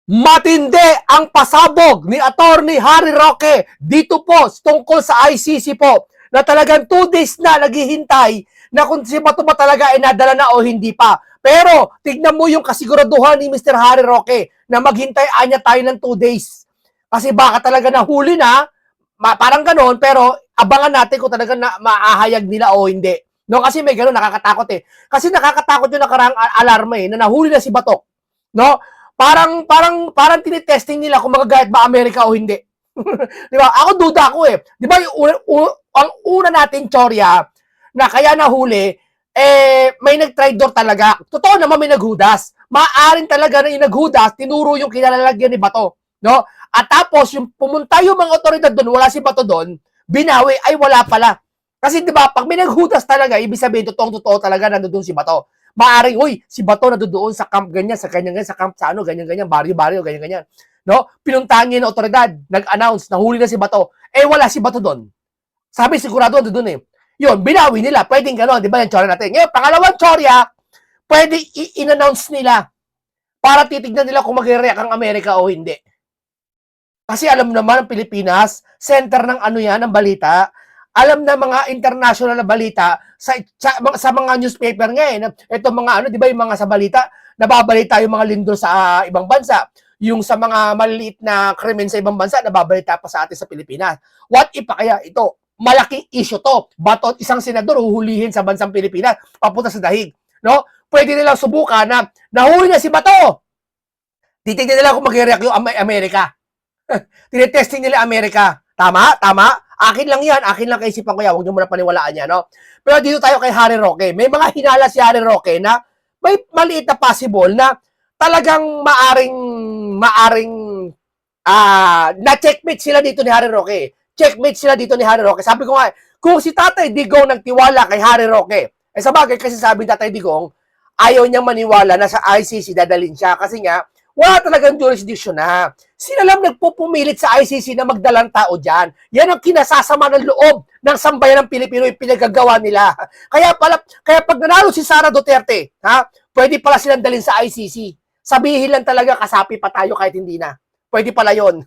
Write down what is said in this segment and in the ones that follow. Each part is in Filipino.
Matindi ang pasabog ni Attorney Harry Roque dito po tungkol sa ICC po na talagang 2 days na naghihintay na kung si Bato ba talaga ay nadala na o hindi pa. Pero tignan mo yung kasiguraduhan ni Mr. Harry Roque na maghintay anya tayo ng 2 days. Kasi baka talaga nahuli na, parang ganon, pero abangan natin kung talaga na maahayag nila o hindi. No, kasi may ganon, nakakatakot eh. Kasi nakakatakot yung nakarang alarma eh, na nahuli na si Bato. No? Parang tinitesting nila kung magagayat ba Amerika o hindi. Di ba? Ako duda ako eh. Di ba ang una nating teorya na kaya nahuli, may nag-traitor talaga. Totoo naman may naghudas. Maaring talaga na yung naghudas, tinuro yung kinalalagyan ni Bato. No? At tapos, yung pumunta yung mga otoridad doon, wala si Bato doon, binawi, ay wala pala. Kasi di ba, pag may naghudas talaga, ibig sabihin, totoo talaga nandoon si Bato. Maaring, uy, si Bato na doon sa camp ganyan, sa ganyan, sa camp sa ano, ganyan, baryo, ganyan. No? Pinuntahan niya ng otoridad, nag-announce, nahuli na si Bato. Wala si Bato doon. Sabi, sigurado doon eh. Yun, binawi nila, pwedeng gano'n, di ba yung tsorya natin? Ngayon, pangalawang tsorya, pwede in-announce nila para titignan nila kung mag-react ang Amerika o hindi. Kasi alam naman ang Pilipinas, center ng ano yan, ng balita. Alam na mga international na balita sa mga newspaper nga eh. Ito mga ano, di ba yung mga sa balita, nababalita yung mga lindol sa ibang bansa. Yung sa mga maliliit na krimen sa ibang bansa, nababalita pa sa atin sa Pilipinas. What if pa kaya ito? Malaking issue to. Batot isang senador uhulihin sa bansang Pilipinas, papunta sa dahig. No? Pwede nilang subukan na nahuli na si Bato. Titignan nila kung mag-react yung Amerika. Tinetesting nila Amerika. Tama? Tama? Akin lang yan. Akin lang kaisipan ko yan. Huwag niyo muna paniwalaan yan. No? Pero dito tayo kay Harry Roque. May mga hinala si Harry Roque na may maliit na possible na talagang maaring na-checkmate sila dito ni Harry Roque. Checkmate sila dito ni Harry Roque. Sabi ko nga, kung si Tatay Digong nagtiwala kay Harry Roque, sa bagay kasi sabi ni Tatay Digong, ayaw niyang maniwala na sa ICC dadalhin siya. Kasi nga, wala talagang jurisdiction na. Sila lang nagpupumilit sa ICC na magdalang tao dyan. Yan ang kinasasama ng loob ng sambayan ng Pilipino yung pinagagawa nila. Kaya pag nanalo si Sara Duterte, pwede pala silang dalhin sa ICC. Sabihin lang talaga kasapi pa tayo kahit hindi na. Pwede pala yon.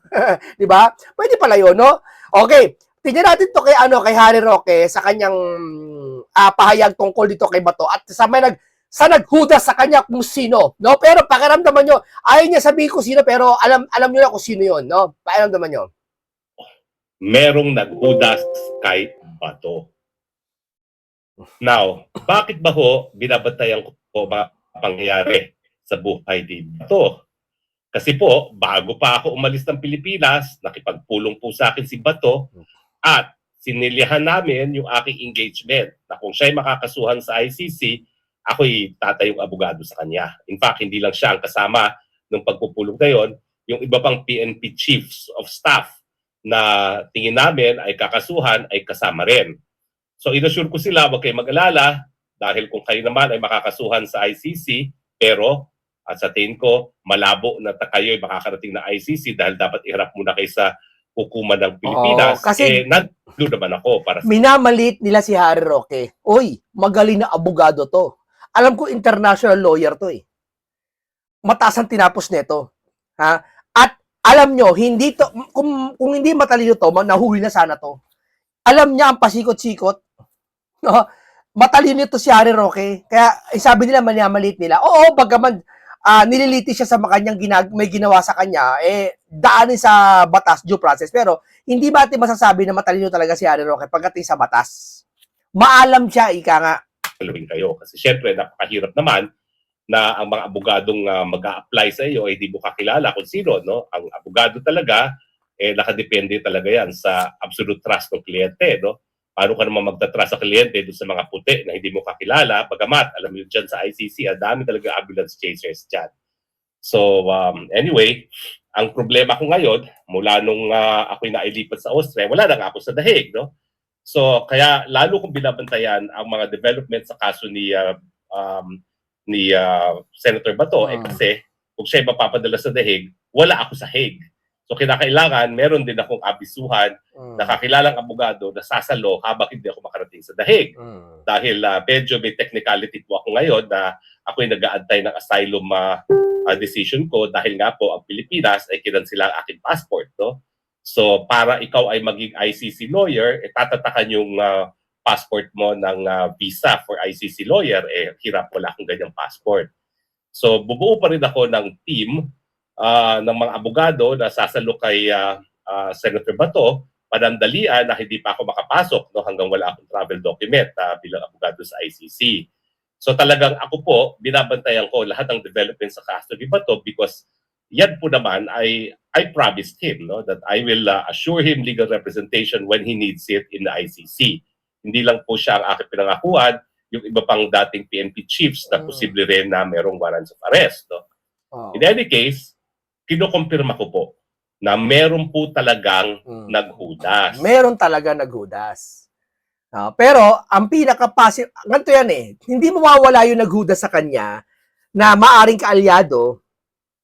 Di ba? Pwede pala yon, no? Okay. Tingnan natin to kay Harry Roque sa kanyang pahayag tungkol dito kay Bato at sa naghudas sa kanya kung sino, no? Pero pakiramdaman nyo, ayaw niya sabihin kung sino, pero alam nyo na kung sino yon, no? Pakiramdaman nyo. Merong naghudas kay Bato. Now, bakit ba ho binabantayan ko ba pangyayari sa buhay ni Bato? Kasi po, bago pa ako umalis ng Pilipinas, nakipagpulong po sa akin si Bato at sinilihan namin yung aking engagement na kung siya'y makakasuhan sa ICC, ako'y tatayong abogado sa kanya. In fact, hindi lang siya ang kasama ng pagpupulong na yon, yung iba pang PNP chiefs of staff na tingin namin ay kakasuhan ay kasama rin. So inassure ko sila, wag kayong mag-alala dahil kung kayo naman ay makakasuhan sa ICC, pero at sa tingin ko, malabo na kayo ay makakarating na ICC dahil dapat iharap muna kayo sa hukuman ng Pilipinas. Kasi nandun naman ako para sa... Minamalit nila si Harry Roque. Uy, magaling na abogado to. Alam ko international lawyer to eh. Mataas ang tinapos nito. Ha? At alam nyo, hindi to, kung hindi matalino to, nahuli na sana to. Alam niya ang pasikot-sikot. No? Matalino to si Harry Roque. Kaya sabi nila, minamalit nila. Oo, bagaman nililiti siya sa kanyang may ginawa sa kanya, daanin sa batas, due process. Pero hindi ba natin masasabi na matalino talaga si Harry Roque pagdating sa batas? Maalam siya, ika nga. Kayo. Kasi syempre, napakahirap naman na ang mga abogadong mag-a-apply sa iyo ay di mo kakilala kung sino. No? Ang abogado talaga, nakadepende talaga yan sa absolute trust ng kliyente. No? Paano ka naman magtatrust sa kliyente doon sa mga puti na hindi mo kakilala? Bagamat, alam mo dyan sa ICC, ang dami talaga ambulance chasers dyan. So, anyway, ang problema ko ngayon, mula nung ako'y nailipat sa Austria, wala na nga ako sa dahig. No? So, kaya lalo kong binabantayan ang mga development sa kaso ni Senator Bato, kasi kung siya mapapadala sa dahig, wala ako sa Hague. So kinakailangan, meron din akong abisuhan Mm. na kakilalang abogado na sasalo habang hindi ako makarating sa dahig. Dahil medyo may technicality po ako ngayon na ako'y nag-aantay ng asylum decision ko dahil nga po ang Pilipinas ay kinansila ang aking passport. No? So para ikaw ay maging ICC lawyer, tatatakan yung passport mo ng visa for ICC lawyer, hirap, wala akong ganyang passport. So bubuo pa rin ako ng team ng mga abogado na sasalo kay Senator Bato, panandalian na hindi pa ako makapasok no, hanggang wala akong travel document bilang abogado sa ICC. So talagang ako po, binabantayan ko lahat ng developments sa kaso ni Bato because yan po naman I promised him no, that I will assure him legal representation when he needs it in the ICC. Hindi lang po siya ang aking pinangakuan, yung iba pang dating PNP chiefs na posible rin na merong warrants of arrest. No? In any case, kinukumpirma ko po na meron po talagang naghudas. Meron talaga naghudas. Pero ang ganito yan hindi mawawala yung naghudas sa kanya na maaring kaalyado,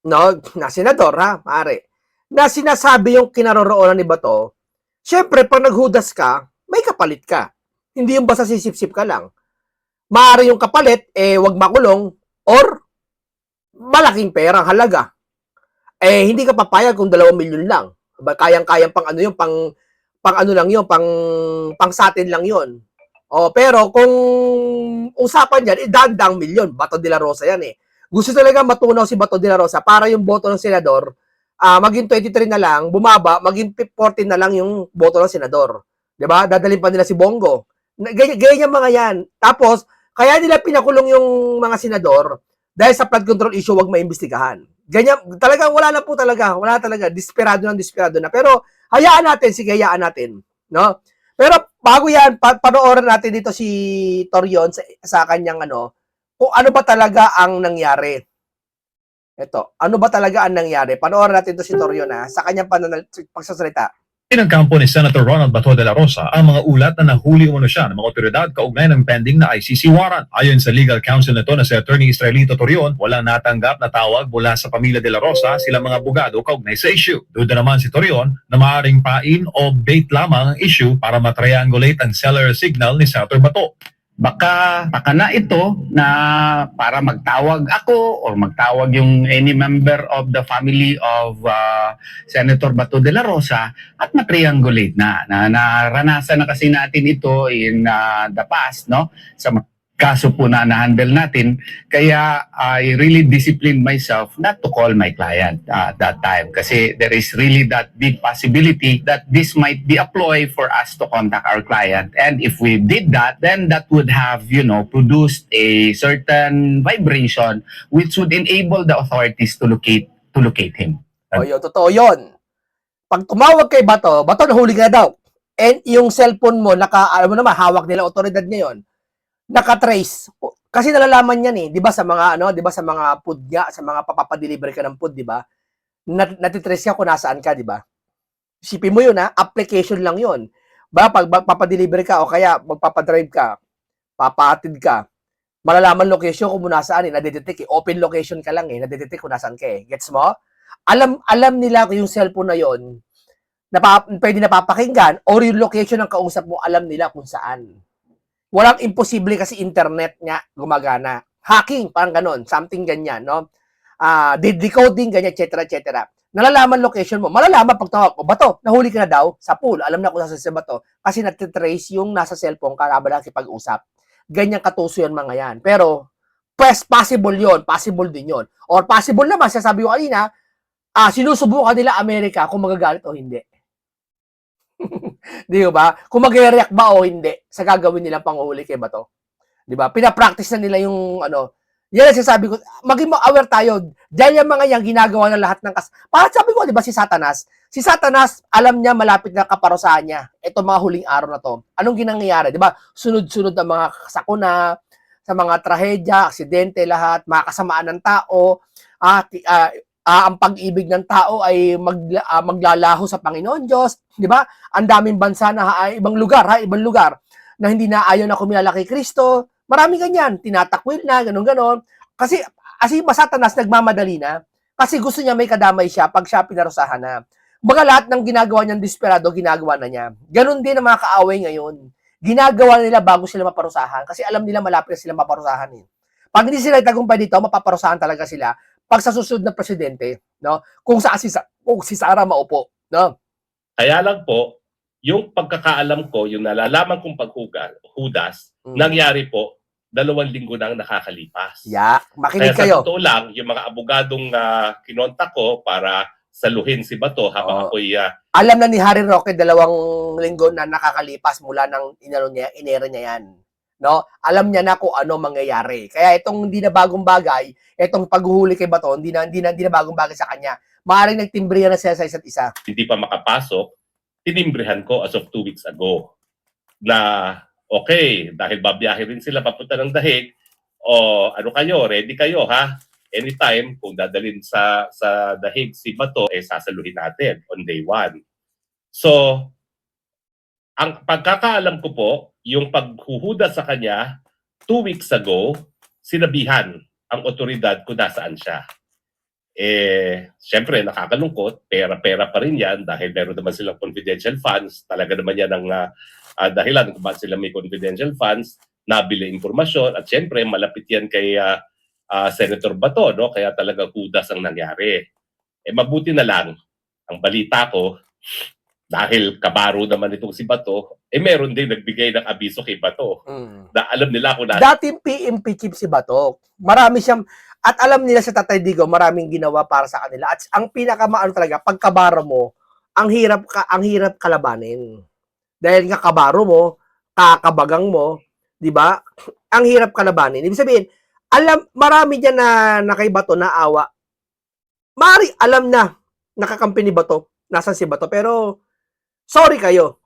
no, na senador maaari, na sinasabi yung kinaroroonan ni Bato. Syempre, pag naghudas ka, may kapalit ka. Hindi yung basta sisip-sip ka lang. Maaari yung kapalit, wag makulong, or malaking perang halaga. Hindi ka papayag kung 2 milyon lang. Kayang-kayang pang ano yung pang ano lang yun, pang sa atin lang yun. Pero kung usapan yan, dandang milyon. Bato de la Rosa yan Gusto talaga matunaw si Bato de la Rosa para yung boto ng senador, maging 23 na lang, bumaba, maging 14 na lang yung boto ng senador. Diba? Dadalhin pa nila si Bongo. Ganyan mga yan. Tapos, kaya nila pinakulong yung mga senador dahil sa flood control issue, wag maimbestigahan. Ganyan, talagang wala talaga, desperado na. Pero, hayaan natin, no? Pero, bago yan, panoorin natin dito si Torion sa kanyang kung ano ba talaga ang nangyari. Ito, ano ba talaga ang nangyari? Panoorin natin ito si Torion sa kanyang pagsasalita. Pinagkampo ni Senator Ronald Bato de la Rosa ang mga ulat na nahuli umano siya ng mga otoridad kaugnay ng pending na ICC warrant. Ayon sa legal counsel nito na si Attorney Israelito Torion, walang natanggap na tawag mula sa pamilya de la Rosa silang mga abogado kaugnay sa issue. Duda naman si Torion na maaaring pain o bait lamang ang issue para matriangulate ang seller signal ni Senator Bato. Baka na ito na para magtawag ako or magtawag yung any member of the family of Senator Bato de la Rosa at matriangulate na naranasan na kasi natin ito in the past, no, sa kaso po na na-handle natin. Kaya I really disciplined myself not to call my client at that time kasi there is really that big possibility that this might be a ploy for us to contact our client, and if we did that, then that would have produced a certain vibration which would enable the authorities to locate him. Yun, totoo yun. Pag tumawag kay Bato, nahuli ka na daw. And yung cellphone mo, alam mo naman, hawak nila otoridad ngayon, naka-trace. Kasi nalalaman yan 'di ba sa mga sa mga food nga, sa mga papapadeliver ka ng food, 'di ba? Natitrace ka kung nasaan ka, 'di ba? Isipin mo 'yun application lang 'yun. Pag papadeliver ka o kaya magpapadrive ka, papahatid ka, malalaman location kung nasaan nadedetect open location ka lang nadedetect kung nasaan ka Gets mo? Alam nila kung yung cellphone na 'yon pwede napapakinggan or yung location ng kausap mo, alam nila kung saan. Walang imposible kasi internet nga gumagana. Hacking, parang ganon. Something ganyan, no? Decoding, ganyan, etc. Nalalaman location mo. Malalaman pag tawag ko, Bato, nahuli ka na daw sa pool. Alam na kung nasa si Bato. Kasi natitrace yung nasa cellphone ka habang nakikipag-usap. Ganyan katuso yan mga yan. Pero, possible yon, possible din yon. Or possible naman, sasabi ko kanina, sinusubukan nila Amerika kung magagalit o hindi. Di ba? Kung mag-react ba o hindi sa gagawin nilang panguhuli kay Bato. Di ba? Pinapractice na nila yung yan ang sinasabi ko, maging aware tayo. Dahil yung mga yan ginagawa ng lahat ng para sabi ko, di ba si Satanas, alam niya malapit na kaparusahan niya. Ito mga huling araw na to. Anong ginangyayari? Di ba? Sunod-sunod ang mga sakuna, sa mga trahedya, aksidente, lahat, mga kasamaan ng tao, ang pag-ibig ng tao ay maglalaho sa Panginoon Diyos, di ba? Ang daming bansa na ibang lugar na hindi na ayaw na kumilala kay Kristo. Maraming ganyan, tinatakwil na, ganon. Kasi Satanas nagmamadali na kasi gusto niya may kadamay siya pag siya pinarusahan na. Baga lahat ng ginagawa niyang desperado, ginagawa na niya. Ganon din ang mga kaaway ngayon. Ginagawa nila bago sila maparusahan kasi alam nila malapit na sila maparusahan eh. Pag hindi sila tagumpay dito, mapaparusahan talaga sila pag sa susunod na presidente, no? Kung si Sara maupo, no? Kaya lang po, yung pagkakaalam ko, yung nalalaman kong paghudas, nangyari po 2 linggo nang nakakalipas. Yeah, makinig Kaya kayo. sa totoo lang, yung mga abogadong kinontak ko para saluhin si Bato habang ako'y Alam na ni Harry Roque 2 linggo na nakakalipas mula nang inera niya yan. No? Alam niya na kung ano mangyayari. Kaya itong hindi na bagong bagay, itong paghuhuli kay Bato, hindi na bagong bagay sa kanya. Maaaring nagtimbrihan na sila sa isa't isa. hindi pa makapasok, tinimbrihan ko as of 2 weeks ago na okay, dahil babiyahe rin sila papunta ng Dahig, o ano kayo, ready kayo ha? Anytime, kung dadalhin sa Dahig si Bato, sasaluhin natin on day 1. So, ang pagkakaalam ko po, yung paghuhuda sa kanya, 2 weeks ago, sinabihan ang otoridad kung nasaan siya. Siyempre, nakakalungkot, pera-pera pa rin yan dahil meron naman silang confidential funds. Talaga naman yan ang dahilan kung bakit sila may confidential funds, nabili impormasyon, at siyempre, malapit yan kay Senator Bato, no? Kaya talaga hudas ang nangyari. Mabuti na lang, ang balita ko, dahil kabaro naman itong si Bato, meron din nagbigay ng abiso kay Bato. Na alam nila kung Dating PMP chief si Bato, marami siyang, at alam nila sa Tatay Digong, maraming ginawa para sa kanila. At ang pinakamaano talaga, pagkabaro mo, ang hirap kalabanin. Dahil nga kabaro mo, kakabagang mo, di ba? Ang hirap kalabanin. Ibig sabihin, marami dyan na kay Bato na awa. Alam na, nakakampi ni Bato, nasan si Bato, pero sorry kayo,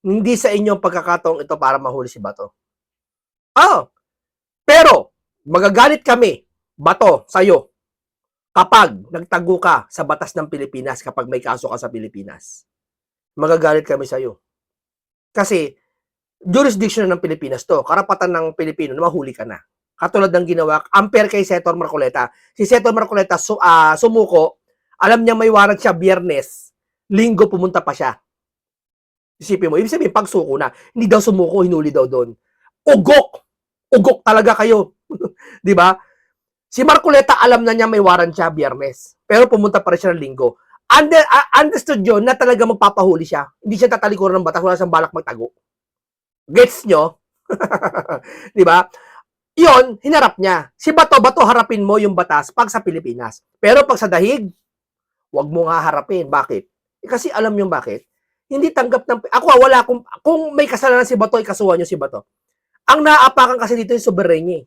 hindi sa inyong pagkakataong ito para mahuli si Bato. Pero, magagalit kami, Bato, sa'yo, kapag nagtago ka sa batas ng Pilipinas, kapag may kaso ka sa Pilipinas. Magagalit kami sa'yo. Kasi, jurisdiction ng Pilipinas to, karapatan ng Pilipino na mahuli ka na. Katulad ng ginawa, unfair kay Senator Marcoleta. Si Senator Marcoleta sumuko, alam niya may warrant siya Biyernes, Linggo pumunta pa siya. Isipin mo, ibig sabihin, pagsuko na, hindi daw sumuko, hinuli daw doon. Ugok talaga kayo. Di ba? Si Marcoleta, alam na niya may warrant siya Biyernes, pero pumunta pa rin siya ng Linggo. Understood yun na talaga magpapahuli siya. Hindi siya tatalikuran ng batas, wala siyang balak magtago. Gets nyo? Di ba? Yon, hinarap niya. Si Bato, harapin mo yung batas pag sa Pilipinas. Pero pag sa Dahig, wag mo nga harapin. Bakit? Kasi alam nyo bakit? Hindi tanggap ng... wala kung may kasalanan si Bato, ikasuhan nyo si Bato. Ang naaapakan kasi dito yung soberenya.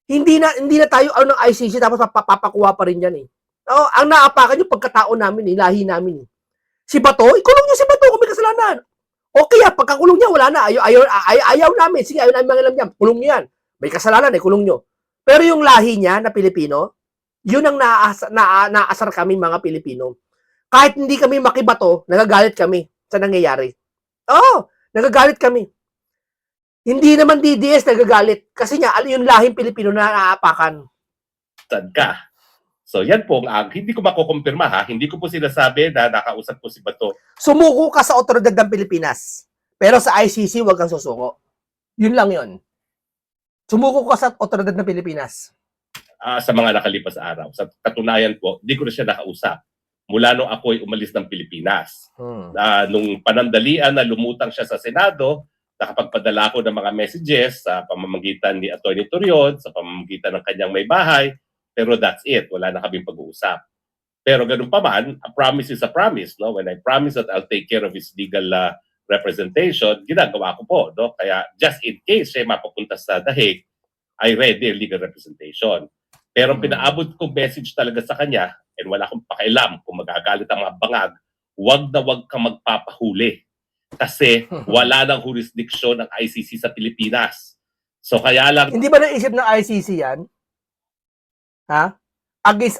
Hindi na tayo ng ICC tapos papakuha pa rin yan eh. Ang naaapakan yung pagkatao namin, lahi namin. Si Bato, ikulong nyo si Bato kung may kasalanan. Okay, pagkakulong niya, wala na. Ayaw namin. Sige, ayaw namin mangilam niya. Kulong niyo yan. May kasalanan, kulong nyo. Pero yung lahi niya na Pilipino, yun ang naasar kami mga Pilipino. Kahit hindi kami makibato, nagagalit kami sa nangyayari. Nagagalit kami. Hindi naman DDS nagagalit. Kasi nga, yung lahing Pilipino na naaapakan. saan ka. So yan po, hindi ko makukumpirma ha. Hindi ko po sinasabi na nakausap ko si Bato. Sumuko ka sa otoridad ng Pilipinas. Pero sa ICC, wag kang susuko. Yun lang yun. Sumuko ka sa otoridad ng Pilipinas. Sa mga nakalipas araw. Sa katunayan po, hindi ko na siya nakausap. Mula nung ako'y umalis ng Pilipinas. Nung panandalian na lumutang siya sa Senado, nakapagpadala ako ng mga messages sa pamamagitan ni Atty. Torion, sa pamamagitan ng kanyang may bahay, pero that's it. Wala na kaming pag-uusap. Pero ganun pa man, a promise is a promise. No? When I promise that I'll take care of his legal representation, ginagawa ko po. No? Kaya just in case siya mapapunta sa Dahig, I ready a legal representation. Pero pinaabot kong message talaga sa kanya, and wala akong pakialam kung magagalit ang mga bangag, wag na wag kang magpapahuli. Kasi wala nang jurisdiction ng ICC sa Pilipinas. So kaya lang... Hindi ba naisip ng ICC yan? Ha?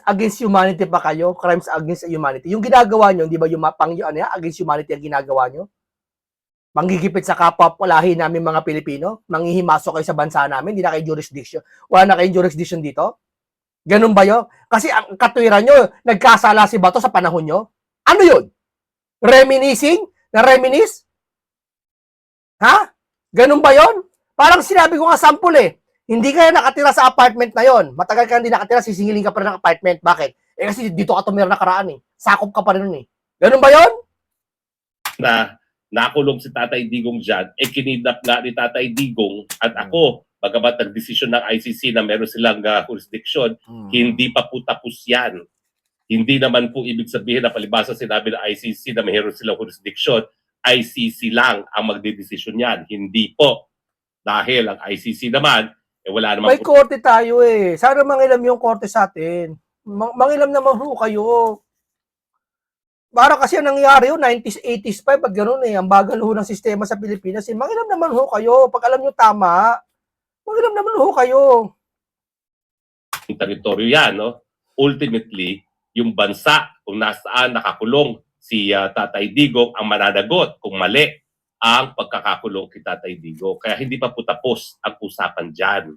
Against humanity pa kayo? Crimes against humanity. Yung ginagawa nyo, di ba yung against humanity ang ginagawa nyo? Manggigipit sa kapwa lahi namin mga Pilipino? Manghihimasok kayo sa bansa namin? Hindi na kayo jurisdiction. Wala na kayong jurisdiction dito? Ganun ba yun? Kasi ang katwiran nyo, nagkasala si Bato sa panahon nyo? Ano yun? Reminiscing? Na-reminisce? Ha? Ganun ba yon? Parang sinabi ko nga sample eh. Hindi ka nakatira sa apartment na yon. Matagal ka hindi nakatira, sisingilin ka pa rin ng apartment. Bakit? Eh kasi dito ka tumira nakaraan eh. Sakop ka pa rin nun eh. Ganun ba yon? Na nakulong si Tatay Digong dyan, kinidnap nga ni Tatay Digong at ako, bagamat nag-desisyon ng ICC na meron silang jurisdiction, hindi pa po tapos yan. Hindi naman po ibig sabihin na palibasa sinabi ng ICC na meron silang jurisdiction, ICC lang ang magdedesisyon yan. Hindi po. Dahil ang ICC naman, wala naman May korte tayo eh. Sana mangilam yung korte sa atin. Mangilam naman ho kayo. Para kasi ang nangyari yun, 90s, 80s pa, pag gano'n eh, ang bagal ho ng sistema sa Pilipinas, eh, mangilam naman ho kayo. Pag alam nyo tama, mangilam naman ho kayo. teritoryo yan, no? Ultimately, yung bansa kung nasaan nakakulong si Tatay Digong ang mananagot kung mali ang pagkakakulong kay Tatay Digong. Kaya hindi pa po tapos ang usapan dyan.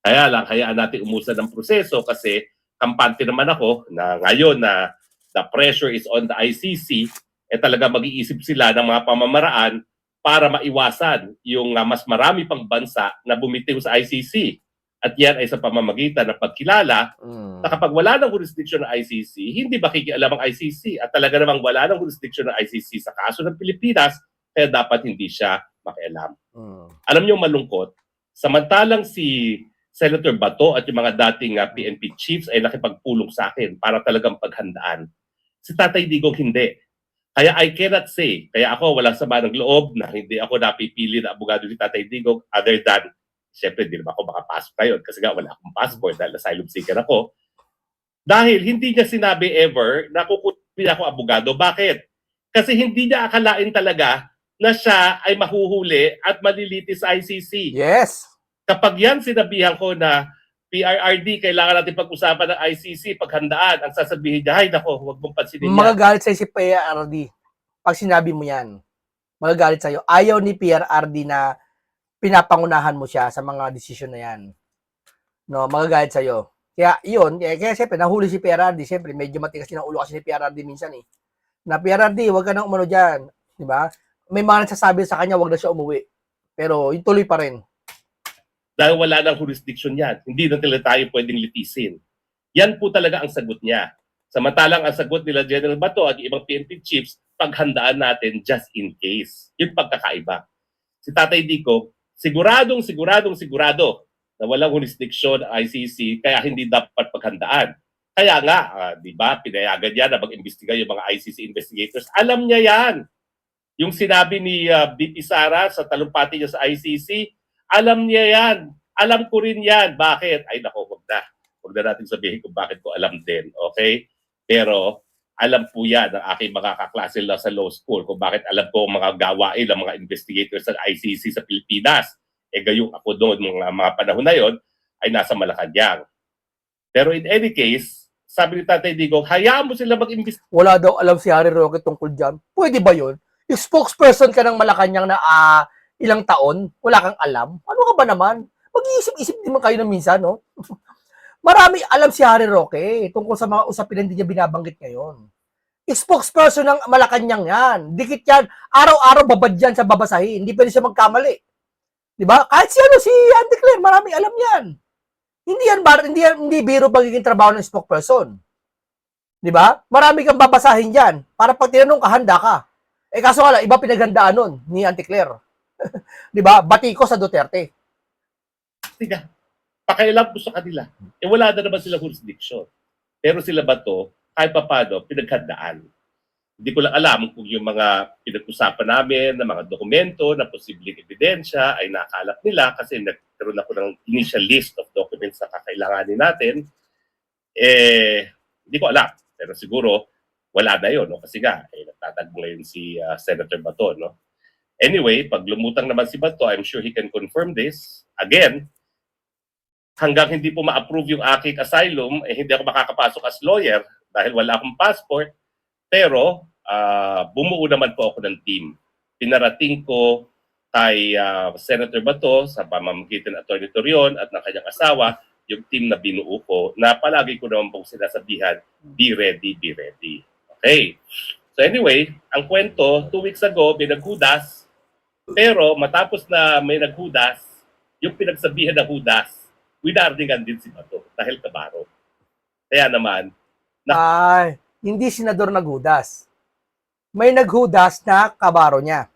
Kaya lang, hayaan natin umusad ng proseso kasi kampante naman ako na ngayon na the pressure is on the ICC, talaga mag-iisip sila ng mga pamamaraan para maiwasan yung mas marami pang bansa na bumitiw sa ICC. At yan ay sa pamamagitan ng pagkilala na kapag wala ng jurisdiction ng ICC, hindi ba kikialam ang ICC? At talaga namang wala ng jurisdiction ng ICC sa kaso ng Pilipinas, kaya dapat hindi siya makialam. Alam niyo malungkot, samantalang si Senator Bato at yung mga dating PNP chiefs ay nakipagpulong sa akin para talagang paghandaan. Si Tatay Digong hindi. Kaya I cannot say, kaya ako walang sama ng loob na hindi ako napipili na abogado ni Tatay Digong other than, siyempre hindi naman ako makapasok ngayon kasi nga wala akong passport dahil asylum seeker ako. Dahil hindi niya sinabi ever na kukunin ako abogado. Bakit? Kasi hindi niya akalain talaga na siya ay mahuhuli at maliliti sa ICC. Yes. Kapag yan sinabihan ko na PRRD, kailangan natin pag-usapan ng ICC, paghandaan, ang sasabihin niya, ay nako, huwag mong pansinin yan. Magagalit sa'yo si PRRD. Pag sinabi mo yan, magagalit sa'yo. Ayaw ni PRRD na pinapangunahan mo siya sa mga desisyon na yan. No, magagalit sa'yo. Kaya yun, kaya siyempre, nahuli si PRRD, siyempre, medyo matigas din ang ulo kasi ni PRRD minsan eh. Na PRRD, huwag ka nang umano dyan. Diba? May mga nagsasabi sa kanya, huwag na siya umuwi. Pero, yung tuloy pa rin. Dahil wala nang jurisdiction yan. Hindi na talaga tayo pwedeng litisin. Yan po talaga ang sagot niya. Samantalang ang sagot nila General Bato at ibang PNP chiefs, paghandaan natin just in case. Yung pagkakaiba. Si Tatay Digong, sigurado na walang jurisdiction ang ICC kaya hindi dapat paghandaan. Kaya nga, di ba, pinayagan niya na mag-imbestiga yung mga ICC investigators. Alam niya yan. Yung sinabi ni BP Sara sa talumpati niya sa ICC, alam niya yan. Alam ko rin yan. Bakit? Ay nako, wag na. Wag na natin sabihin kung bakit ko alam din. Okay? Pero alam po yan ng aking mga kaklase lang sa law school kung bakit alam ko ang mga gawain ng mga investigators sa ICC sa Pilipinas. Gayong ako doon mga panahon na yon ay nasa Malacanang. Pero in any case, sabi ni Tatay Digong, hayaan mo sila mag-imbestiga. Wala daw alam si Harry Roque tungkol dyan. Pwede ba yun? Yung spokesperson ka ng Malacanang na ilang taon, wala kang alam. Ano ka ba naman? Mag-iisip-isip din man kayo na minsan, no? Marami alam si Harry Roque tungkol sa mga usapin na hindi niya binabanggit ngayon. Spokesperson ng Malacanang yan. Dikit yan. Araw-araw babad yan sa babasahin. Hindi pwede siya magkamali. Diba? Kahit si Auntie Claire, maraming alam yan. Hindi biro pagiging trabaho ng spokesperson. Diba? Marami kang babasahin yan. Para pag tinanong ka, handa ka. Kaso nga lang, iba pinaghandaan nun ni Auntie Claire. Diba? Batiko sa Duterte. Tiga, pakialam ko sa kanila. Wala na naman sila jurisdiction. Pero sila ba to, kahit pa paano, pinaghandaan. Hindi ko lang alam kung yung mga pinag-usapan namin na mga dokumento na posibleng ebidensya ay nakalap nila kasi nagkaroon ako ng initial list of documents na kakailanganin natin. Hindi ko alam. Pero siguro, wala na yun. No? Kasi nga, nagtatag ngayon si Senator Bato. No? Anyway, pag lumutang naman si Bato, I'm sure he can confirm this. Again, hanggang hindi po ma-approve yung aking asylum, hindi ako makakapasok as lawyer dahil wala akong passport. Pero bumuo naman po ako ng team. Pinarating ko kay Senator Bato sa pamamagitan ng Atty. Torion at ng kanyang asawa, yung team na binuo ko, na palagi ko naman pong sinasabihan, be ready, be ready. Okay. So So anyway, ang kwento, 2 weeks ago, may naghudas, pero matapos na may naghudas, yung pinagsabihan ng hudas, winarningan din si Bato dahil kabaro. Kaya naman, Ay, hindi senador naghudas. May naghudas na kabaro niya.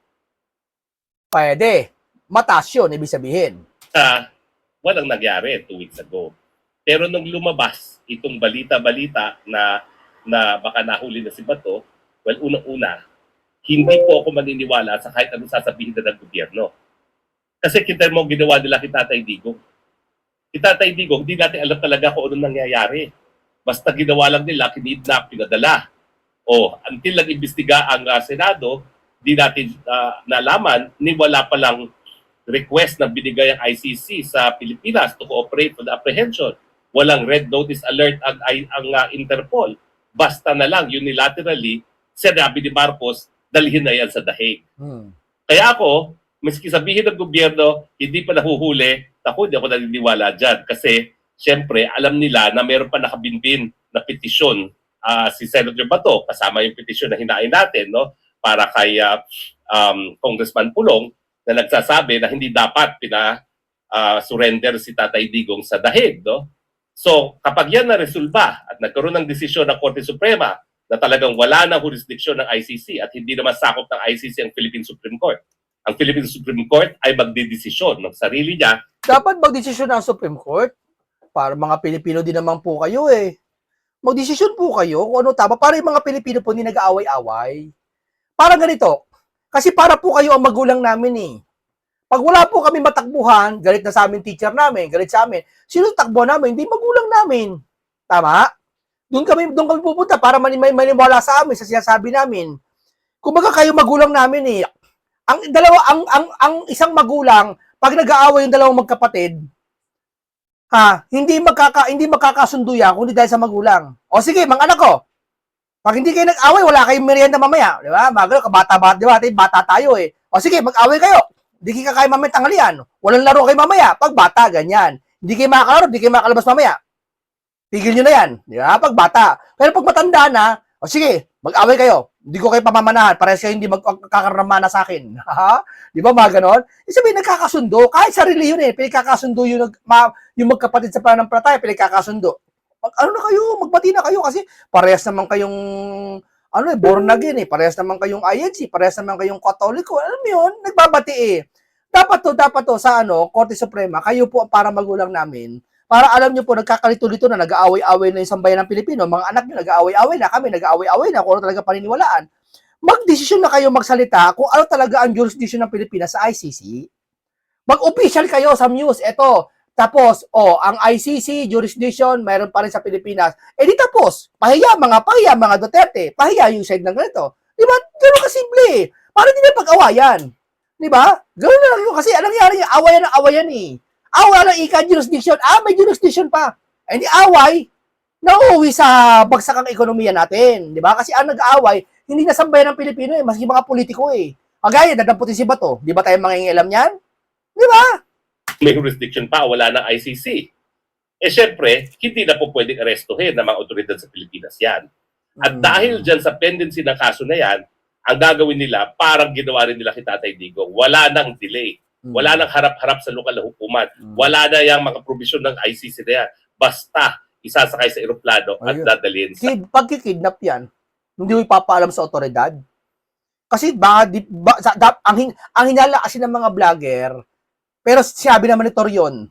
Pwede. Mataas yun, ibig sabihin. walang nangyari 2 weeks ago. Pero nung lumabas itong balita-balita na baka nahuli na si Bato, well, unang-una, hindi po ako maniniwala sa kahit anong sasabihin na ng gobyerno. Kasi kita mo ginawa nila kay Tatay Digong. Si Tatay Digong, hindi natin alam talaga kung anong nangyayari. Basta ginawa lang nila, kinidnap, pinadala. O, until nag-imbestiga ang Senado, di natin nalaman, ni wala palang request na binigay ang ICC sa Pilipinas to cooperate with the apprehension. Walang red notice alert ang Interpol. Basta na lang unilaterally, sinabi ni Marcos, dalhin na yan sa dahig. Kaya ako, maski sabihin ng gobyerno, hindi pa nahuhuli, ako hindi ako naniniwala dyan. Kasi, siyempre, alam nila na meron pa nakabinbin na petisyon si Senator Bato, kasama yung petisyon na hinain natin, no? Para kay Congressman Pulong, na nagsasabi na hindi dapat surrender si Tatay Digong sa dahig, no? So, kapag yan na-resolba at nagkaroon ng desisyon ng Korte Suprema na talagang wala na jurisdiction ng ICC at hindi naman sakop ng ICC ang Philippine Supreme Court, ang Philippine Supreme Court ay magdedesisyon ng sarili niya. Dapat magdesisyon ng Supreme Court. Para mga Pilipino din naman po kayo eh. Magdesisyon po kayo kung ano tama. Para yung mga Pilipino po hindi nag-aaway-away. Parang ganito. Kasi para po kayo ang magulang namin eh. Pag wala po kami matakbuhan, galit na sa amin teacher namin, galit sa amin, sino takbo namin? Hindi magulang namin. Tama? Doon kami pupunta para maniwala sa amin, sa sinasabi namin. Kumbaga kayo magulang namin eh. Ang isang magulang, pag nag-aaway yung dalawang magkapatid, hindi magkakasundo yan kundi dahil sa magulang. O sige, mga anak ko, pag hindi kayo nag-away, wala kayong merienda mamaya. Di ba? Magalo, kabata-bata, di ba? Bata tayo eh. O sige, mag-away kayo. Hindi kayo kakain mamaya tanghalian. Walang laro kayo mamaya. Pag bata, ganyan. Hindi kayo makakalaro, hindi kayo makalabas mamaya. Tigil nyo na yan. Di ba? Pag bata. Pero pag matanda na, o sige, mag-away kayo. Hindi ko kayo pamamanahan. Parehas kayo hindi magkakaramana sa akin. Di ba mga ganon? Sabihin, nagkakasundo. Kahit sarili yun eh. Pinagkakasundo yung magkapatid sa pananampalataya. Pinagkakasundo. Ano na kayo? Magbati na kayo kasi parehas naman kayong born again eh. Parehas naman kayong INC. Parehas naman kayong Katoliko. Alam mo yun? Nagbabati eh. Dapat to sa Korte Suprema. Kayo po para magulang namin. Para alam nyo po, nagkakalito-lito na, nag-aaway-away na yung sambayan ng Pilipino. Mga anak nyo, nag-aaway-away na. Kami, nag-aaway-away na. Kung ano talaga paniniwalaan. Mag-desisyon na kayo magsalita kung ano talaga ang jurisdiction ng Pilipinas sa ICC. Mag-official kayo sa news. Ito. Tapos, ang ICC jurisdiction, mayroon pa rin sa Pilipinas. Di tapos. Pahiya mga Duterte. Pahiya yung side ng ganito. Di ba? Gano'n kasimple eh. Para hindi na pag-awayan. Di ba? Gano'n na lang yun. Kasi anong nangyari niya? Awayan eh. Wala jurisdiction. May jurisdiction pa. Di away, nauuwi sa bagsakang ekonomiya natin. Di ba? Kasi ang nag-aaway, hindi nasambayan ng Pilipino eh. Maski mga politiko eh. Kagaya, dadamputin si Bato. Di ba tayo mangingialam niyan? Di ba? May jurisdiction pa, wala ng ICC. Syempre, hindi na po pwedeng arestuhin ng mga otoridad sa Pilipinas yan. At dahil dyan sa pendency ng kaso na yan, ang gagawin nila, parang ginawa rin nila kay Tatay Digong. Wala nang delay. Wala nang harap-harap sa lokal na hukuman. Wala na yung mga probisyon ng ICC na yan. Basta, isasakay sa eroplano at dadalhin sa... Pagkikidnap yan, hindi mo ipapaalam sa otoridad. Kasi ang hinala kasi ng mga vlogger, pero sinabi naman ni Torion,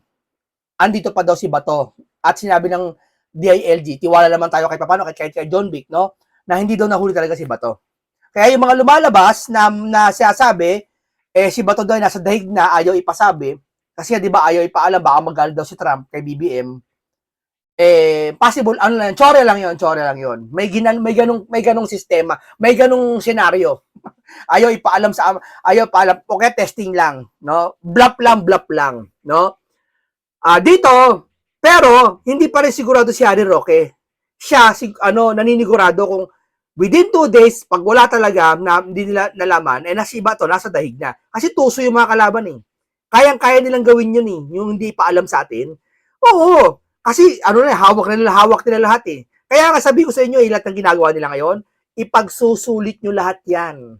andito pa daw si Bato. At sinabi ng DILG, tiwala naman tayo kay John Vic, no? Na hindi daw nahuli talaga si Bato. Kaya yung mga lumalabas na sinasabi, si Bato daw nasa dahig na, ayaw ipasabi, kasi di ba ayaw ipaalam, baka magalit daw si Trump kay BBM. Possible, tsore lang yun. May ganung sistema, may ganung senaryo. ayaw ipaalam, okay, testing lang, no? Bluff lang, no? Dito, pero, hindi pa rin sigurado si Harry Roque. Siya, naninigurado kung within 2 days, pag wala talaga, na hindi nila nalaman, nasa iba to, nasa dahig na. Kasi tuso yung mga kalaban eh. Kayang-kaya nilang gawin yun eh, yung hindi pa alam sa atin. Oo, kasi hawak nila lahat eh. Kaya nga sabi ko sa inyo, lahat ng ginagawa nila ngayon, ipagsusulit nyo lahat yan.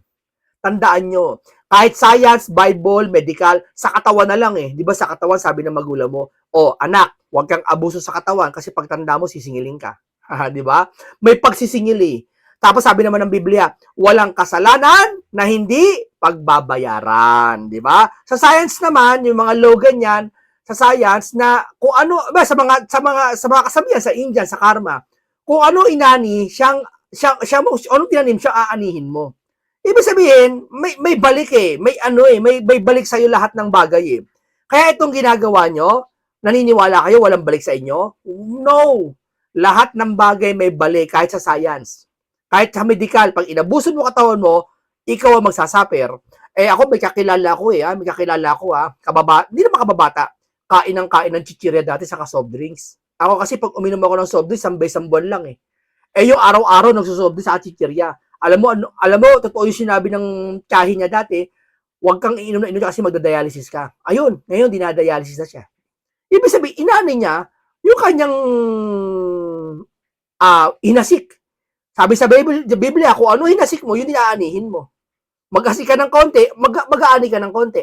Tandaan nyo, kahit science, Bible, medical, sa katawan na lang eh. Di ba sa katawan, sabi ng magulang mo, anak, huwag kang abuso sa katawan kasi pagtanda mo, sisingilin ka. Di ba? May pagsisingil eh. Tapos sabi naman ng Biblia, walang kasalanan na hindi pagbabayaran. Di ba? Sa science naman, yung mga law ganyan, sa science na kung ano sa mga kasabihan sa Indian sa karma, kung ano inani siya mo anong tinanim siya aanihin mo. Ibig sabihin, may balik eh, may balik sa iyo lahat ng bagay eh. Kaya itong ginagawa nyo, naniniwala kayo walang balik sa inyo? No. Lahat ng bagay may balik kahit sa science. Kahit sa medical, pag inabuso mo katawan mo, ikaw ang magsasaper. Ako may kakilala ko hindi naman kababata. Kain ng chichirya dati sa soft drinks. Ako kasi pag uminom ako ng soft drinks, isang buwan lang eh. Yung araw-araw nagsusoft drinks sa chichirya. Alam mo, totoo yung sinabi ng tiyahin niya dati, huwag kang iinom na inom kasi magdadialysis ka. Ayun, ngayon dinadialysis na siya. Ibig sabihin, inani niya yung kanyang hinasik. Sabi sa Biblia, kung ano hinasik mo, yun inaanihin mo. Mag-asik ka ng konti, mag-aani ka ng konti.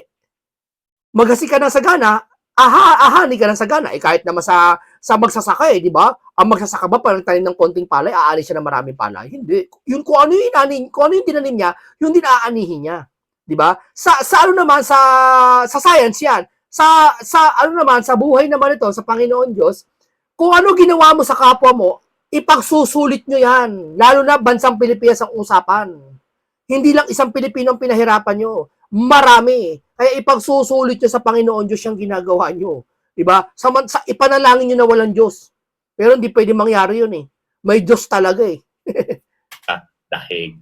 Mag-asik ka ng sagana, ahani ka ng sagana. Kahit naman sa magsasaka di ba? Ang magsasaka ba parang tanim ng konting palay, aani siya ng maraming palay? Hindi. Yun kung ano yung tinanim niya, yun din aanihin niya. Di ba? Sa ano naman sa science yan. Sa ano naman sa buhay naman ito sa Panginoon Diyos, kung ano ginawa mo sa kapwa mo, ipagsusulit nyo yan. Lalo na bansang Pilipinas ang usapan. Hindi lang isang Pilipino ang pinahirapan nyo. Marami. Kaya ipagsusulit nyo sa Panginoon Diyos yung ginagawa nyo. Diba? Ipanalangin nyo na walang Diyos. Pero hindi pwede mangyari yun eh. May Diyos talaga eh. Dahig.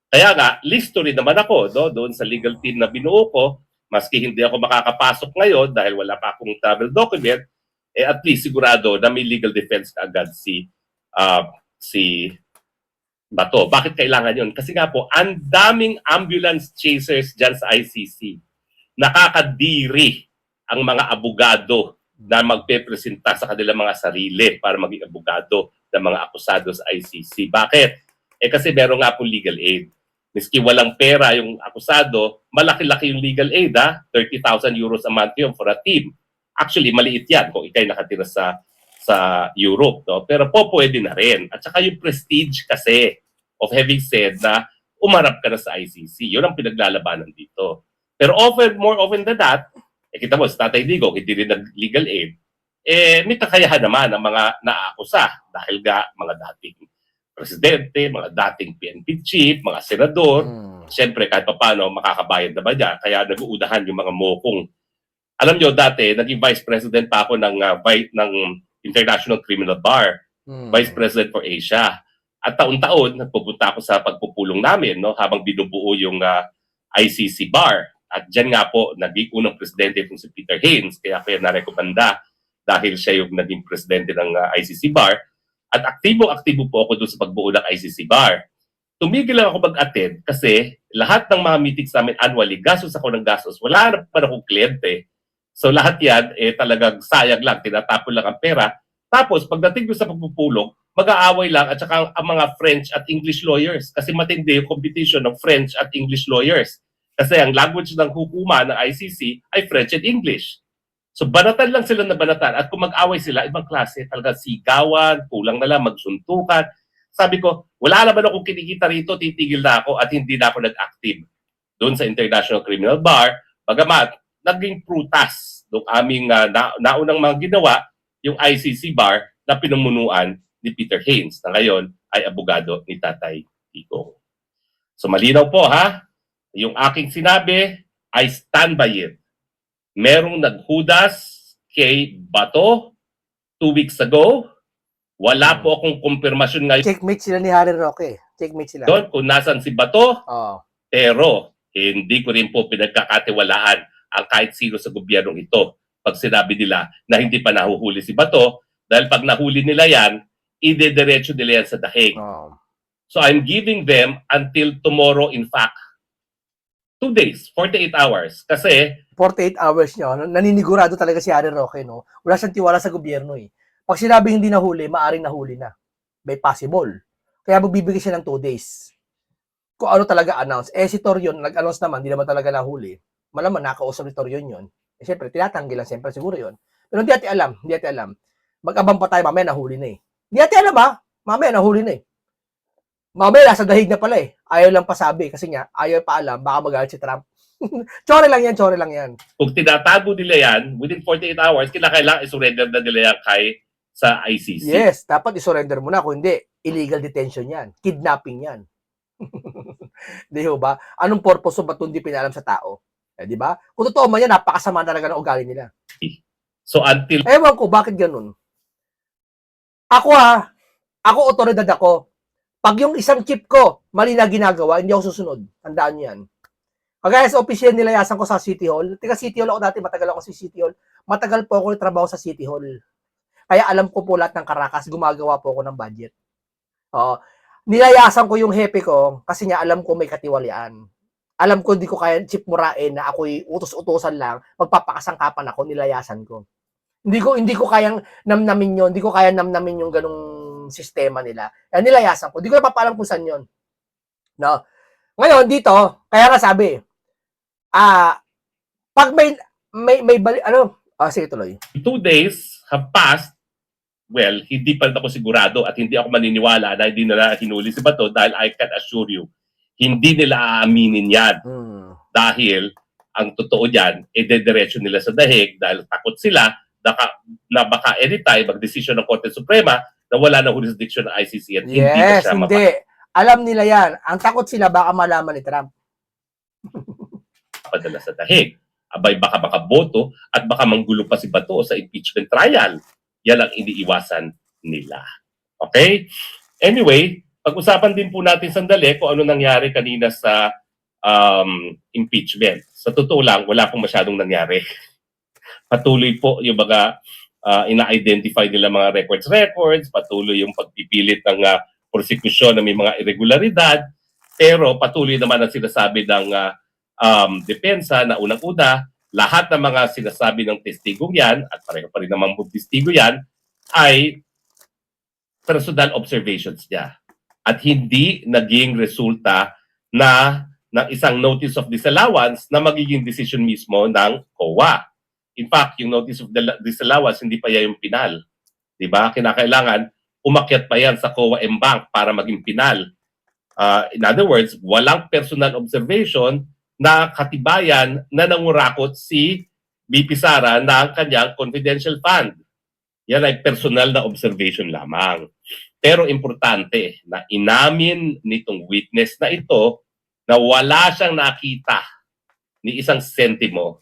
Kaya nga, listo rin naman ako doon sa legal team na binuo ko, maski hindi ako makakapasok ngayon dahil wala pa akong travel document, at least sigurado na may legal defense agad si Bato. Bakit kailangan yun? Kasi nga po, ang daming ambulance chasers dyan sa ICC. Nakakadiri ang mga abogado na magpepresenta sa kanilang mga sarili para maging abogado ng mga akusado sa ICC. Bakit? Kasi meron nga po legal aid. Miski walang pera yung akusado, malaki-laki yung legal aid, 30,000 euros a month yun for a team. Actually, maliit yan kung ikay nakatira sa Europe. No? Pero po pwede na rin. At saka yung prestige kasi of having said na umarap ka na sa ICC. Yun ang pinaglalabanan dito. Pero more often than that, kita mo, si Tatay Digong, hindi rin nag-legal aid, may kakayahan naman ang mga naaakusa dahil nga mga dating presidente, mga dating PNP chief, mga senador, siyempre kahit paano makakabayad na ba niya, kaya nag-uudahan yung mga mokong. Alam nyo, dati, naging vice president pa ako ng International Criminal Bar, vice president for Asia. At taon-taon, nagpupunta ako sa pagpupulong namin habang binubuo yung ICC bar. At dyan nga po, naging unang presidente itong si Peter Haines, kaya narekomenda dahil siya yung naging presidente ng ICC bar. At aktibo po ako doon sa pagbuo ng ICC bar. Tumigil lang ako mag-attend kasi lahat ng mga meetings namin annually, gastos ako ng gastos. Wala na pa akong kliyente. So lahat yan, talagang sayang lang, tinatapon lang ang pera. Tapos, pagdating ko sa pagpupulong, mag-aaway lang at saka ang mga French at English lawyers. Kasi matindi yung competition ng French at English lawyers. Kasi ang language ng hukuma ng ICC ay French and English. So banatan lang sila na banatan. At kung mag-away sila, ibang klase, talaga sigawan, kulang na lang, magsuntukan. Sabi ko, wala naman akong kinikita rito, titigil na ako at hindi na ako nag-active doon sa International Criminal Bar. Bagamat, naging prutas doon aming naunang mga ginawa, yung ICC bar na pinumunuan ni Peter Haines na ngayon ay abogado ni Tatay Digong. So malinaw po yung aking sinabi, I stand by it. Merong naghudas kay Bato 2 weeks ago. Wala po akong kumpirmasyon ngayon. Checkmate sila ni Harry Roque. Checkmate sila. Doon kung nasan si Bato, Oo. pero hindi ko rin po pinagkakatiwalaan ang kahit sino sa gobyernong ito pag sinabi nila na hindi pa nahuhuli si Bato dahil pag nahuli nila yan, ide-diretso nila yan sa dahig. Oo. So I'm giving them until tomorrow, in fact, 2 days, 48 hours. Kasi 48 hours niya, naninigurado talaga si Harry Roque, no? Wala siyang tiwala sa gobyerno eh. Pag sinabing hindi nahuli, maaring nahuli na. May possible. Kaya magbibigay siya ng 2 days. kung ano talaga announce. Si Torion, nag-announce naman, hindi naman talaga nahuli. Malaman, nakausap ni Torion yun. Siyempre, tinatanggi lang siyempre siguro yun. Pero hindi natin alam, hindi natin alam. Mag-abang pa tayo, mamaya nahuli na eh. Hindi natin alam ha, mamaya nahuli na eh. Mamaya nasa dahig na pala eh. Ayaw lang pasabi kasi nga, ayaw pa alam, baka magalit si Trump. Chore lang yan. Kung tinatago nila yan, within 48 hours, kailangan isurrender na nila yan sa ICC. Yes, dapat isurrender mo na. Kung hindi, illegal detention yan. Kidnapping yan. Di ba? Anong purpose ba't hindi pinalam sa tao? Di ba? Kung totoo man yan, napakasama talaga ng ugali nila. So until Ewan ko, bakit ganun? Ako otoridad ako. Pag yung isang chip ko, mali na ginagawa, hindi ako susunod. Tandaan nyo yan. Kagaya sa opisyan nilayasan ko sa City Hall. Tika City Hall ako dati, matagal ako sa City Hall. Matagal po ako trabaho sa City Hall. Kaya alam ko po lahat ng karakas, gumagawa po ako ng budget. Nilayasan ko yung hepe ko kasi nga alam ko may katiwalian. Alam ko hindi ko kaya chip murain na ako'y utos-utosan lang, magpapakasangkapan ako, nilayasan ko. Hindi ko kayang namnamin yon, hindi ko kaya namnamin yung ganung sistema nila. Kaya nilayasan ko. Hindi ko napapaalam kung saan yon. No? Ngayon dito, kaya nga sabi, pag may sige tuloy. 2 days have passed, well, hindi pa rin ako sigurado at hindi ako maniniwala na hindi nila hinuli si Bato dahil I can assure you, hindi nila aaminin yan. Dahil, ang totoo dyan, dediretso nila sa dahig dahil takot sila na baka anytime mag-desisyon ng Korte Suprema na wala na jurisdiction ng ICC at hindi na siya hindi. Alam nila yan. Ang takot sila baka malaman ni Trump. Padala sa dahig. Abay, baka boto at baka manggulo pa si Bato sa impeachment trial. Yan ang iniiwasan nila. Okay? Anyway, pag-usapan din po natin sandali kung ano nangyari kanina sa impeachment. Sa totoo lang, wala pong masyadong nangyari. Patuloy po yung mga ina-identify nila mga records, patuloy yung pagpipilit ng prosekusyon na may mga irregularidad, pero patuloy naman ang sinasabi ng depensa na unang-una, lahat ng mga sinasabi ng testigong yan, at pareho pa rin naman po testigo yan, ay personal observations niya. At hindi naging resulta ng isang notice of disallowance na magiging decision mismo ng COA. In fact, yung notice of disallowance, hindi pa yan yung pinal. Diba? Kinakailangan, umakyat pa yan sa COA Mbank para maging pinal. In other words, walang personal observation na katibayan na nangurakot si BP Sara ng kanyang confidential fund. Yan ay personal na observation lamang. Pero importante na inamin nitong witness na ito na wala siyang nakita ni isang sentimo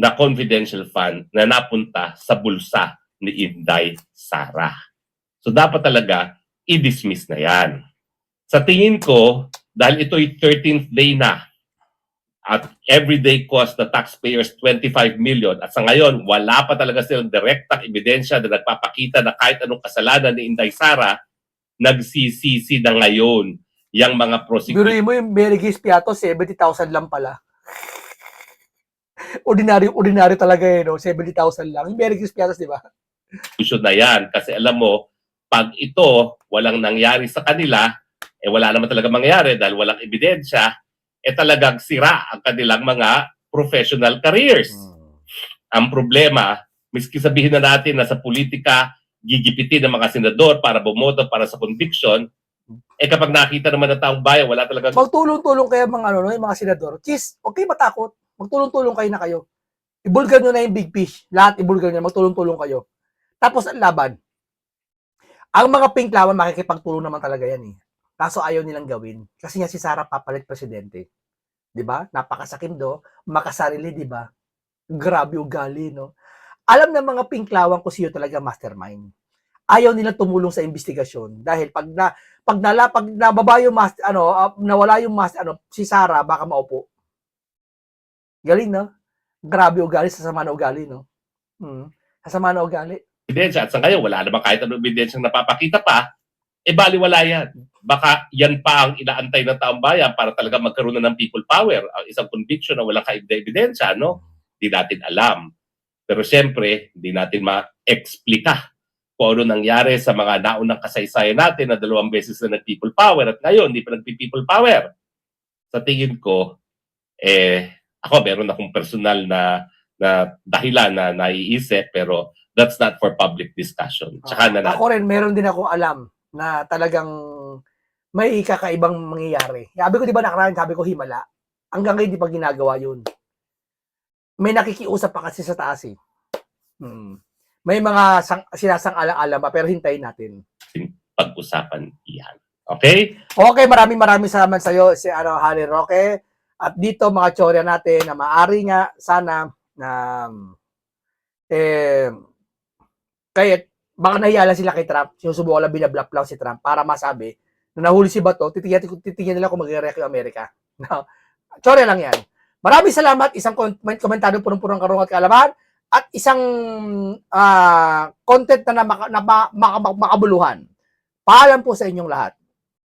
na confidential fund na napunta sa bulsa ni Inday Sara. So dapat talaga i-dismiss na yan. Sa tingin ko, dahil ito'y 13th day na at everyday cost the taxpayers 25 million at sa ngayon wala pa talaga silang direktang ebidensya na nagpapakita na kahit anong kasalanan ni Inday Sara, nagsisisi na ngayon yung mga prosecutors. Biruin mo yung Berigis Piato, 70,000 lang pala. Ordinary talaga no? 70,000 lang. Yung Berigis Piatos, di ba? Na yan. Kasi alam mo, pag ito walang nangyari sa kanila, wala naman talaga mangyari dahil walang ebidensya, talagang sira ang kanilang mga professional careers. Ang problema, miski sabihin na natin na sa politika, gigipitin ng mga senador para bumoto para sa conviction, kapag nakita naman ng taong bayan, wala talaga... Magtulong-tulong kayo yung mga senador. Cheese, okay matakot. Magtulong-tulong kayo na kayo. Ibulgar nyo na yung big fish. Lahat ibulgar nyo, magtulong-tulong kayo. Tapos ang laban. Ang mga pink lawan, makikipagtulong naman talaga yan eh. Kaso ayaw nilang gawin. Kasi nga si Sara papalit presidente. Diba? Napakasakim do. Makasarili, diba? Grabe ugali, no? Alam ng mga pink lawan kung siyo talaga mastermind. Ayaw nilang tumulong sa investigasyon. Dahil pag nababa yung nawala yung si Sara, baka maupo. Galing, no? Grabe ugali, sasama na ugali, no? Sasama na ugali. Ebidensya. At sa ngayon, wala naman kahit anong ebidensyang napapakita pa, baliwala yan. Baka yan pa ang inaantay ng taong bayan para talaga magkaroon na ng people power. Ang isang conviction na walang ebidensya, no? Hindi natin alam. Pero siyempre, hindi natin ma-explika kung ano nangyari sa mga naunang kasaysayan natin na 2 beses na nag-people power at ngayon, hindi pa nag-people power. sa tingin ko, ako meron akong personal na dahilan na naiisip, pero that's not for public discussion. Tsaka na Ako rin, meron din ako alam na talagang may kakaibang mangyayari. Sabi ko, di ba nakaraan, sabi ko himala. Hanggang ngayon, di pa ginagawa yun. May nakikiusap pa kasi sa taas eh. May mga sinasang-alang-alam pa, pero hintayin natin. pag-usapan yan. Okay? Okay, maraming salamat sa iyo, si Harry Roque. At dito, mga tsorya natin, na maari nga, sana, na, kaya, baka nahiya lang sila kay Trump, sinusubukan lang binablock lang si Trump para masabi na nahuli si Bato, titingnan nila kung mag-react yung Amerika. No? Tsorya lang yan. Maraming salamat, isang komentaryo punong-punong karungat kaalaman, at isang content na makabuluhan. Paalam po sa inyong lahat.